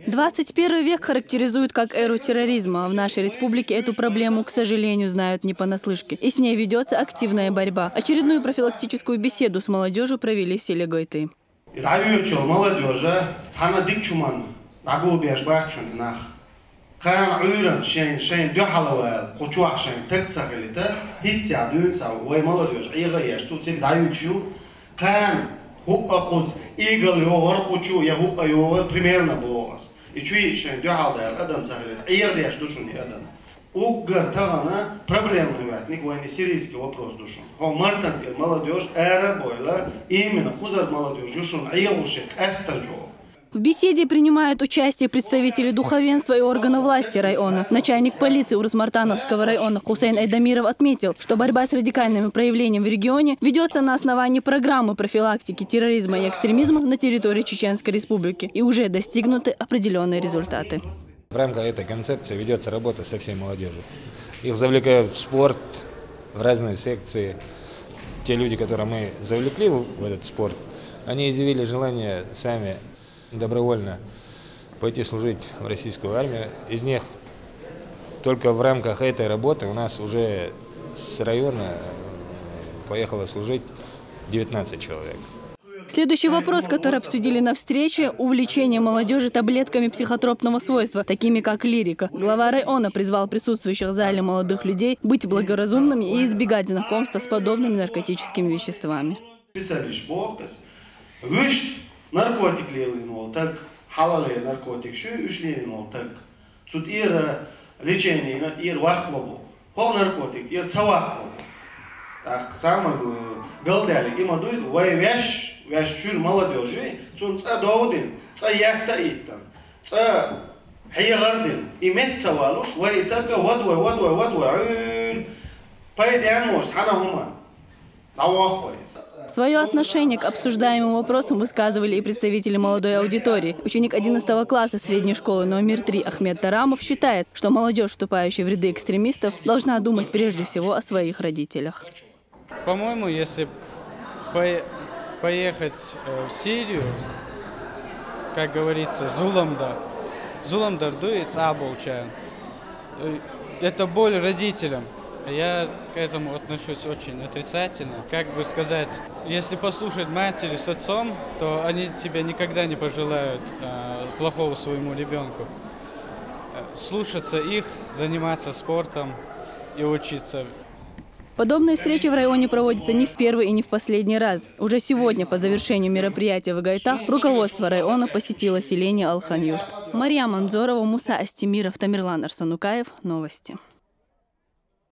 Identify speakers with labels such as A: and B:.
A: 21 век характеризует как эру терроризма. В нашей республике эту проблему, к сожалению, знают не понаслышке. И с ней ведется активная борьба. Очередную профилактическую беседу с молодежью провели в селе Гойты.
B: И чуи шен дюхалда адам цаглет иердеш душун адам. Угар тагана проблемный ватник войны сирийский вопрос душун. О мартан молодежь эра бойла именно хузар молодежь душун иерушек эстаджо.
A: В беседе принимают участие представители духовенства и органов власти района. Начальник полиции Урус-Мартановского района Хусейн Айдамиров отметил, что борьба с радикальными проявлениями в регионе ведется на основании программы профилактики терроризма и экстремизма на территории Чеченской Республики и уже достигнуты определенные результаты.
C: В рамках этой концепции ведется работа со всей молодежью. Их завлекают в спорт, в разные секции. Те люди, которые мы завлекли в этот спорт, они изъявили желание сами добровольно пойти служить в российскую армию. Из них только в рамках этой работы у нас уже с района поехало служить 19 человек.
A: Следующий вопрос, который обсудили на встрече – увлечение молодежи таблетками психотропного свойства, такими как лирика. Глава района призвал присутствующих в зале молодых людей быть благоразумными и избегать знакомства с подобными наркотическими веществами.
B: Наркотикlerin ol tak, halal narkotik şu üçlerin ol tak. Sut лечение, вахт лобу. Пол наркотик, цавахт лобу. Так само голдали, има дует, вай вяш чур молодежи, цун ца доводин, ца якта иттан, ца хайгардин, имет цавалуш, вай така вадвай, пайдян морс, хана хума. Навахвай.
A: Свое отношение к обсуждаемым вопросам высказывали и представители молодой аудитории. Ученик 11 класса средней школы номер 3 Ахмед Тарамов считает, что молодежь, вступающая в ряды экстремистов, должна думать прежде всего о своих родителях.
D: По-моему, если поехать в Сирию, как говорится, Зуламдар дует, получаем. Это боль родителям. Я к этому отношусь очень отрицательно. Как бы сказать, если послушать матери с отцом, то они тебе никогда не пожелают плохого своему ребенку. Слушаться их, заниматься спортом и учиться.
A: Подобные встречи в районе проводятся не в первый и не в последний раз. Уже сегодня, по завершению мероприятия в Гайтах, руководство района посетило селение Алхан-Юрт. Мария Манзорова, Муса Астемиров, Тамерлан Арсанукаев. Новости.